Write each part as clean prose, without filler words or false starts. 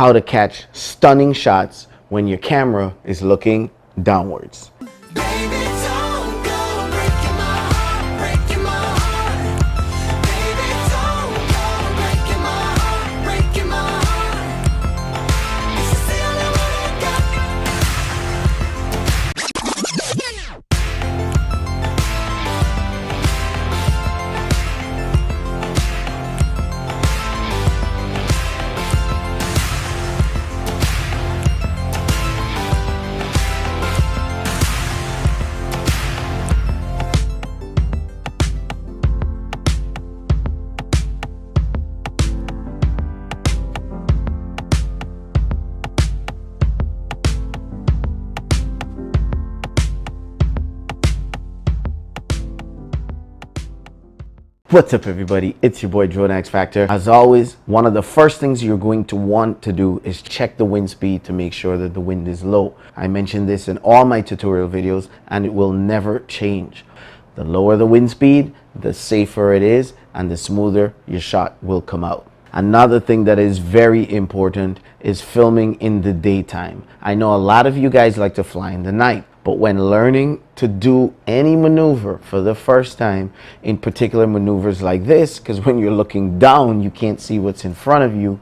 how to catch stunning shots when your camera is looking downwards. What's up everybody, it's your boy droneXfactor. As always, one of the first things you're going to want to do is check the wind speed to make sure that the wind is low. I mentioned this in all my tutorial videos and it will never change. The lower the wind speed, the safer it is and the smoother your shot will come out. Another thing that is very important is filming in the daytime. I know a lot of you guys like to fly in the night. But when learning to do any maneuver for the first time, in particular maneuvers like this, because when you're looking down, you can't see what's in front of you,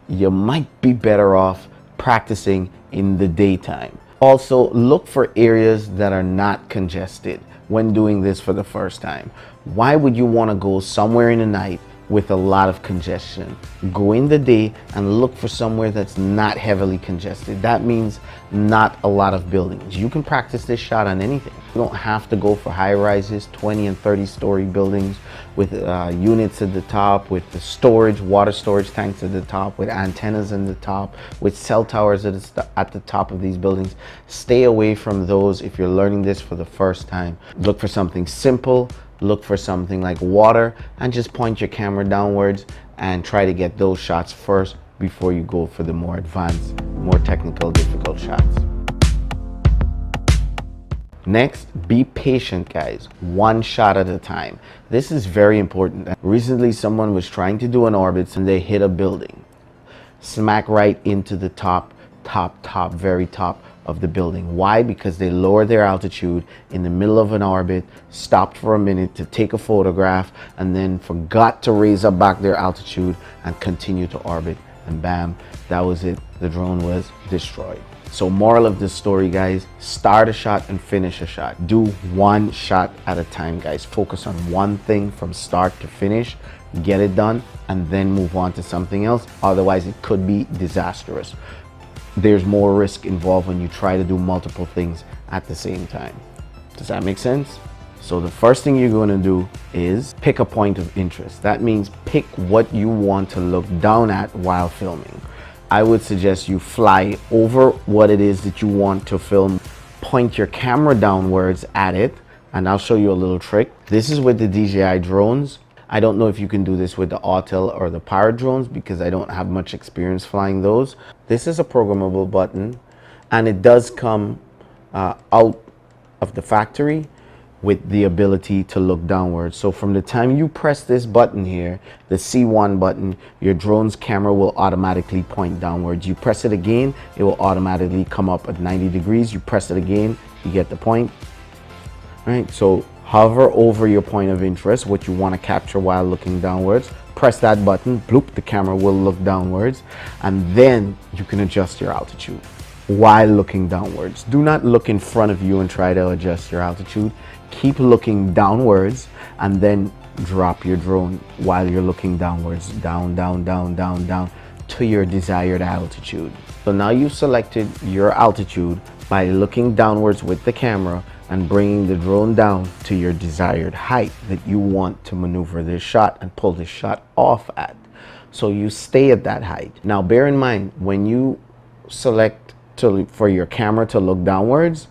you might be better off practicing in the daytime. Also, look for areas that are not congested when doing this for the first time. Why would you want to go somewhere in the night with a lot of congestion? Go in the day and look for somewhere that's not heavily congested. That means not a lot of buildings. You can practice this shot on anything. You don't have to go for high rises, 20 and 30-story buildings with units at the top, with the storage, water storage tanks at the top, with antennas in the top, with cell towers at the top of these buildings. Stay away from those if you're learning this for the first time. Look for something simple. Look for something like water and just point your camera downwards and try to get those shots first before you go for the more advanced, more technical, difficult shots. Next, be patient guys, one shot at a time. This is very important. Recently someone was trying to do an orbit and they hit a building. Smack right into the very top of the building. Why? Because they lowered their altitude in the middle of an orbit, stopped for a minute to take a photograph, and then forgot to raise up back their altitude and continue to orbit, and bam, that was it. The drone was destroyed. So moral of this story guys, start a shot and finish a shot. Do one shot at a time guys. Focus on one thing from start to finish, get it done, and then move on to something else. Otherwise it could be disastrous. There's more risk involved when you try to do multiple things at the same time. Does that make sense? So the first thing you're going to do is pick a point of interest. That means pick what you want to look down at while filming. I would suggest you fly over what it is that you want to film. Point your camera downwards at it, and I'll show you a little trick. This is with the DJI drones. I don't know if you can do this with the Autel or the Pirate drones because I don't have much experience flying those. This is a programmable button and it does come out of the factory with the ability to look downwards. So from the time you press this button here, the C1 button, your drone's camera will automatically point downwards. You press it again, it will automatically come up at 90 degrees. You press it again, you get the point. All right, so hover over your point of interest, what you want to capture while looking downwards. Press that button, bloop, the camera will look downwards, and then you can adjust your altitude while looking downwards. Do not look in front of you and try to adjust your altitude. Keep looking downwards and then drop your drone while you're looking downwards, down, down, down, down, down to your desired altitude. So now you've selected your altitude by looking downwards with the camera and bringing the drone down to your desired height that you want to maneuver this shot and pull this shot off at. So you stay at that height. Now bear in mind, when you select for your camera to look downwards,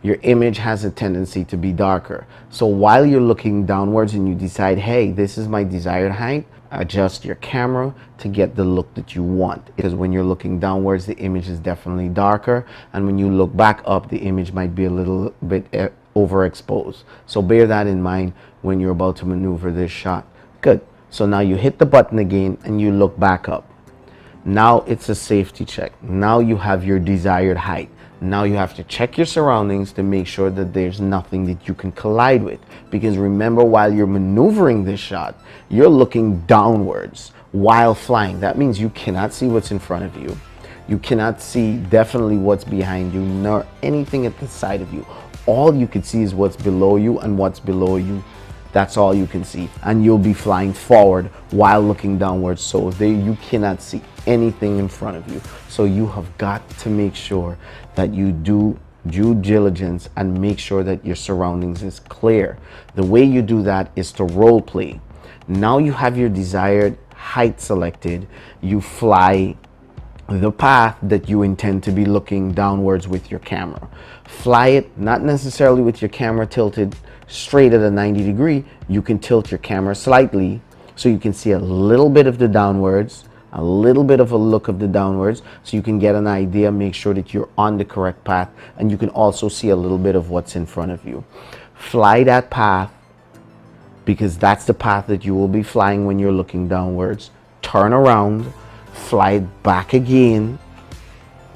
your image has a tendency to be darker. So while you're looking downwards and you decide, hey, this is my desired height, adjust your camera to get the look that you want, because when you're looking downwards the image is definitely darker, and when you look back up the image might be a little bit overexposed. So bear that in mind when you're about to maneuver this shot. Good. So now you hit the button again and you look back up. Now it's a safety check. Now you have your desired height. Now you have to check your surroundings to make sure that there's nothing that you can collide with. Because remember, while you're maneuvering this shot, you're looking downwards while flying. That means you cannot see what's in front of you. You cannot see definitely what's behind you, nor anything at the side of you. All you can see is what's below you, and what's below you, that's all you can see. And you'll be flying forward while looking downwards, so you cannot see anything in front of you. So you have got to make sure that you do due diligence and make sure that your surroundings is clear. The way you do that is to role play. Now you have your desired height selected. You fly the path that you intend to be looking downwards with your camera. Fly it not necessarily with your camera tilted straight at a 90 degree. You can tilt your camera slightly so you can see a little bit of the downwards, a little bit of a look of the downwards, so you can get an idea, make sure that you're on the correct path, and you can also see a little bit of what's in front of you. Fly that path, because that's the path that you will be flying when you're looking downwards. Turn around, fly it back again,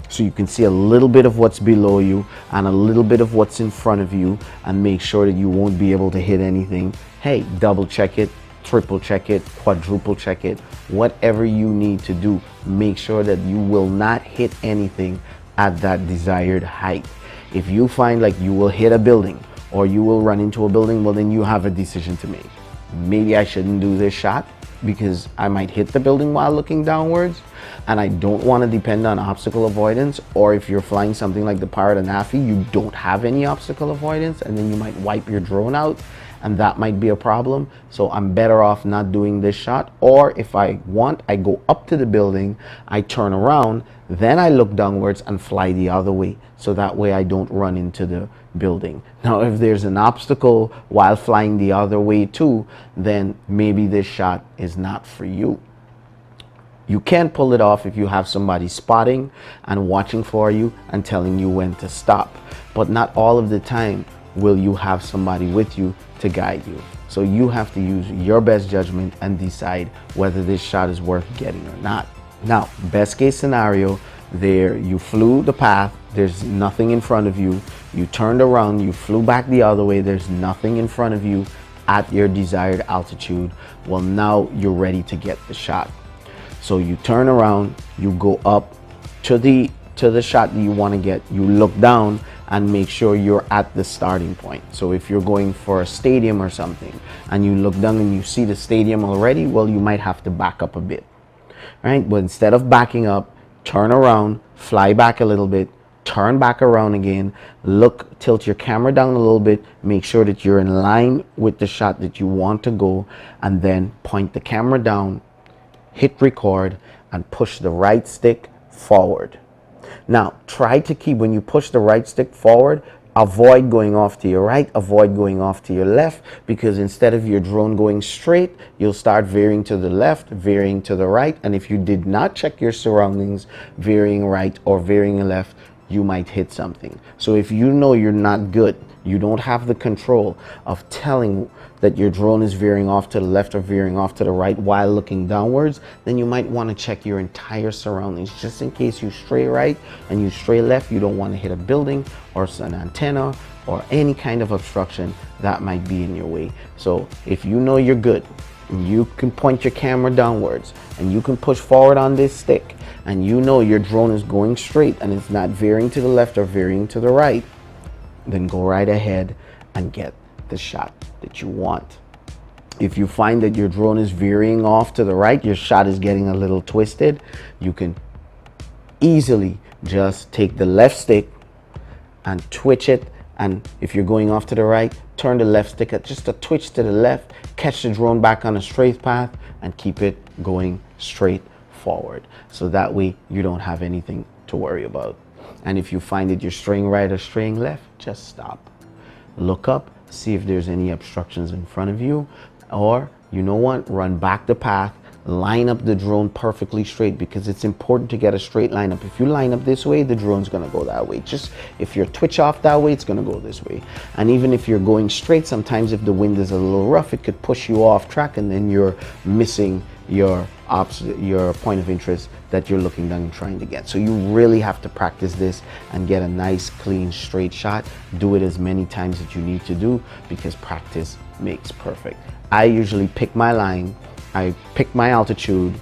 so you can see a little bit of what's below you and a little bit of what's in front of you, and make sure that you won't be able to hit anything. Hey, double check it, triple check it, quadruple check it, whatever you need to do. Make sure that you will not hit anything at that desired height. If you find like you will hit a building or you will run into a building, well, then you have a decision to make. Maybe I shouldn't do this shot because I might hit the building while looking downwards, and I don't want to depend on obstacle avoidance. Or if you're flying something like the Pirate Anafi, you don't have any obstacle avoidance, and then you might wipe your drone out, and that might be a problem. So I'm better off not doing this shot. Or if I want, I go up to the building, I turn around, then I look downwards and fly the other way, so that way I don't run into the building. Now if there's an obstacle while flying the other way too, then maybe this shot is not for you. You can pull it off if you have somebody spotting and watching for you and telling you when to stop, but not all of the time will you have somebody with you to guide you. So you have to use your best judgment and decide whether this shot is worth getting or not. Now, best case scenario, there you flew the path, there's nothing in front of you, you turned around, you flew back the other way, there's nothing in front of you at your desired altitude. Well, now you're ready to get the shot. So you turn around, you go up to the shot that you want to get, you look down and make sure you're at the starting point. So if you're going for a stadium or something and you look down and you see the stadium already, well, you might have to back up a bit, right? But instead of backing up, turn around, fly back a little bit, turn back around again, look, tilt your camera down a little bit, make sure that you're in line with the shot that you want to go, and then point the camera down, hit record, and push the right stick forward. Now, try to keep, when you push the right stick forward, avoid going off to your right, avoid going off to your left, because instead of your drone going straight, you'll start veering to the left, veering to the right, and if you did not check your surroundings, veering right or veering left, you might hit something. So if you know you're not good, you don't have the control of telling that your drone is veering off to the left or veering off to the right while looking downwards, then you might want to check your entire surroundings, just in case you stray right and you stray left. You don't want to hit a building or an antenna or any kind of obstruction that might be in your way. So if you know you're good, you can point your camera downwards and you can push forward on this stick, and you know your drone is going straight and it's not veering to the left or veering to the right, then go right ahead and get the shot that you want. If you find that your drone is veering off to the right, your shot is getting a little twisted, you can easily just take the left stick and twitch it, and if you're going off to the right, turn the left stick at just a twitch to the left, catch the drone back on a straight path, and keep it going straight forward. So that way you don't have anything to worry about. And if you find that you're straying right or straying left, just stop. Look up, see if there's any obstructions in front of you, or you know what, run back the path, line up the drone perfectly straight, because it's important to get a straight line up. If you line up this way, the drone's gonna go that way. Just if you're twitch off that way, it's gonna go this way. And even if you're going straight, sometimes if the wind is a little rough, it could push you off track, and then you're missing your point of interest that you're looking down and trying to get. So you really have to practice this and get a nice, clean, straight shot. Do it as many times as you need to do, because practice makes perfect. I usually pick my line, I pick my altitude,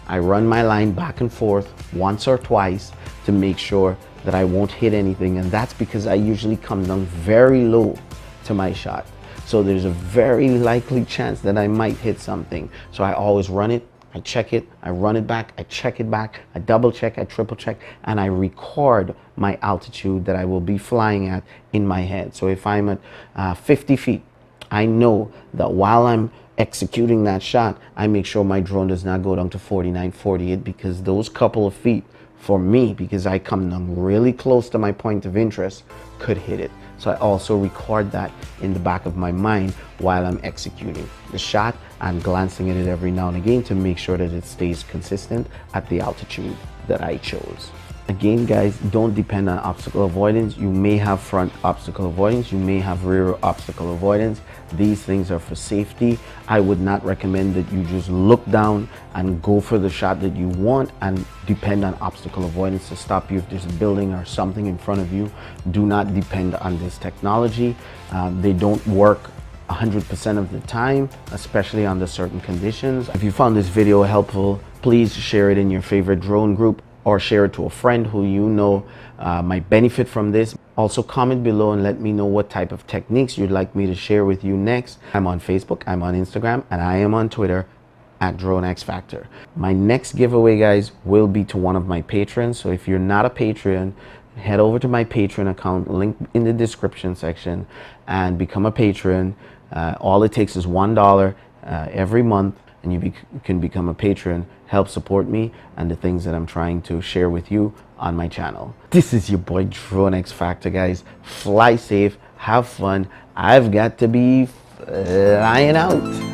I run my line back and forth once or twice to make sure that I won't hit anything, and that's because I usually come down very low to my shot. So there's a very likely chance that I might hit something. So I always run it, I check it, I run it back, I check it back, I double check, I triple check, and I record my altitude that I will be flying at in my head. So if I'm at 50 feet, I know that while I'm executing that shot, I make sure my drone does not go down to 49, 48, because those couple of feet for me, because I come down really close to my point of interest, could hit it. So I also record that in the back of my mind while I'm executing the shot and glancing at it every now and again to make sure that it stays consistent at the altitude that I chose. Again, guys, don't depend on obstacle avoidance. You may have front obstacle avoidance, you may have rear obstacle avoidance. These things are for safety. I would not recommend that you just look down and go for the shot that you want and depend on obstacle avoidance to stop you if there's a building or something in front of you. Do not depend on this technology. They don't work 100% of the time, especially under certain conditions. If you found this video helpful, please share it in your favorite drone group, or share it to a friend who you know might benefit from this. Also comment below and let me know what type of techniques you'd like me to share with you next. I'm on Facebook, I'm on Instagram, and I am on Twitter at droneXfactor. My next giveaway, guys, will be to one of my patrons. So if you're not a patron, head over to my Patreon account, link in the description section, and become a patron. All it takes is $1 every month, and you can become a patron, help support me and the things that I'm trying to share with you on my channel. This is your boy droneXfactor, guys. Fly safe, have fun. I've got to be flying out.